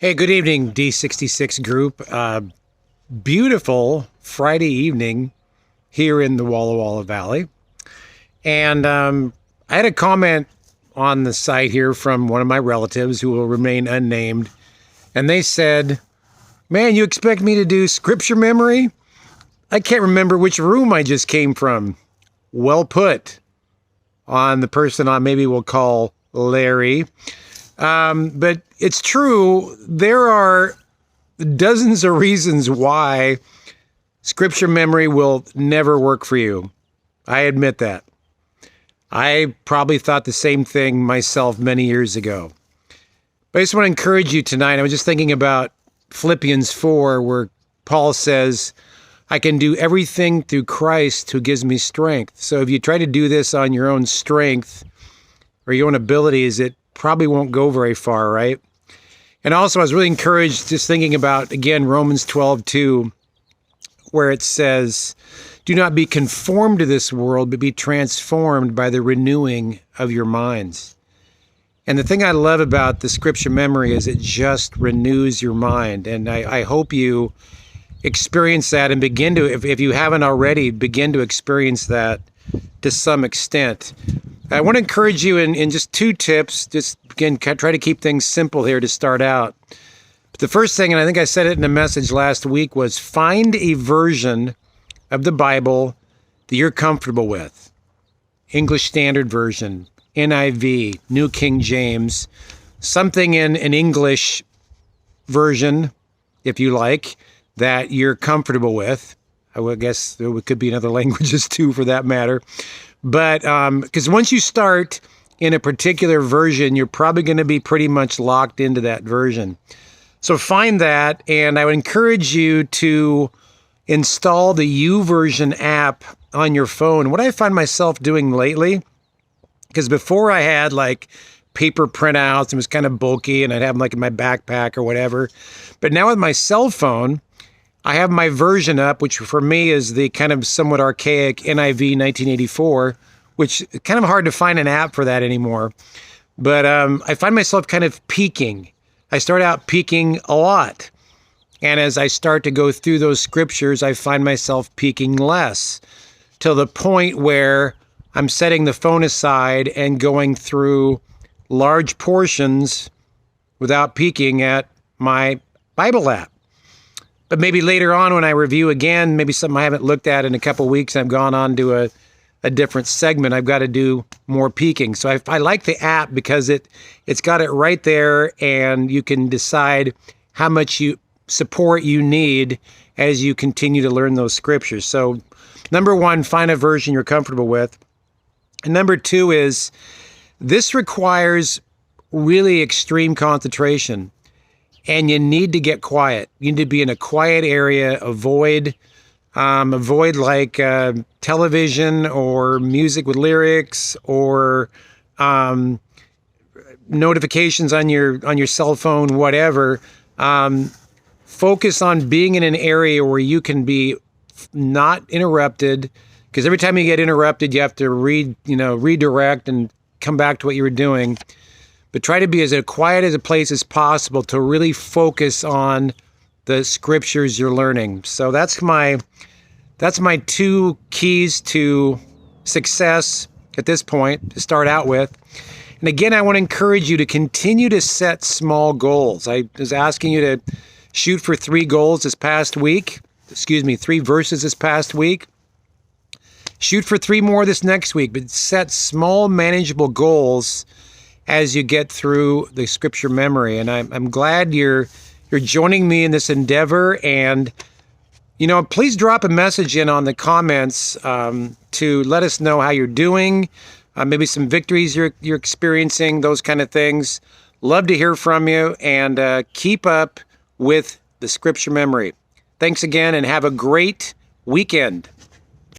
Hey, good evening, D66 group. Beautiful Friday evening here in the Walla Walla Valley. And I had a comment on the site here from one of my relatives who will remain unnamed. And they said, man, you expect me to do scripture memory? I can't remember which room I just came from. Well put on the person I maybe will call Larry. But it's true, there are dozens of reasons why scripture memory will never work for you. I admit that. I probably thought the same thing myself many years ago. But I just want to encourage you tonight. I was just thinking about Philippians 4, where Paul says, I can do everything through Christ who gives me strength. So if you try to do this on your own strength or your own abilities, it probably won't go very far, right? And also, I was really encouraged just thinking about, again, Romans 12:2, where it says, do not be conformed to this world, but be transformed by the renewing of your minds. And the thing I love about the scripture memory is it just renews your mind. And I hope you experience that and begin to, if you haven't already, begin to experience that to some extent. I want to encourage you in just two tips. Just, again, try to keep things simple here to start out. But the first thing, and I think I said it in a message last week, was find a version of the Bible that you're comfortable with. English Standard Version, NIV, New King James, something in an English version, if you like, that you're comfortable with. I would guess there could be in other languages too, for that matter. But because once you start in a particular version, you're probably going to be pretty much locked into that version. So find that, and I would encourage you to install the YouVersion app on your phone. What I find myself doing lately, because before I had like paper printouts, it was kind of bulky, and I'd have them like in my backpack or whatever. But now with my cell phone, I have my version up, which for me is the kind of somewhat archaic NIV 1984, which is kind of hard to find an app for that anymore. But I find myself kind of peeking. I start out peeking a lot. And as I start to go through those scriptures, I find myself peeking less, till the point where I'm setting the phone aside and going through large portions without peeking at my Bible app. But maybe later on when I review again, maybe something I haven't looked at in a couple of weeks, I've gone on to a different segment, I've got to do more peeking. So I like the app because it's got it right there, and you can decide how much support you need as you continue to learn those scriptures. So number one, find a version you're comfortable with. And number two is, this requires really extreme concentration. And you need to get quiet. You need to be in a quiet area. Avoid like television or music with lyrics or notifications on your cell phone, whatever. Focus on being in an area where you can be not interrupted. Because every time you get interrupted, you have to redirect and come back to what you were doing. But try to be as quiet as a place as possible to really focus on the scriptures you're learning. So that's my two keys to success at this point to start out with. And again, I want to encourage you to continue to set small goals. I was asking you to shoot for 3 goals this past week. 3 verses this past week. Shoot for 3 more this next week, but set small, manageable goals as you get through the scripture memory. And I'm glad you're joining me in this endeavor. And, please drop a message in on the comments to let us know how you're doing, maybe some victories you're experiencing, those kind of things. Love to hear from you, and keep up with the scripture memory. Thanks again, and have a great weekend.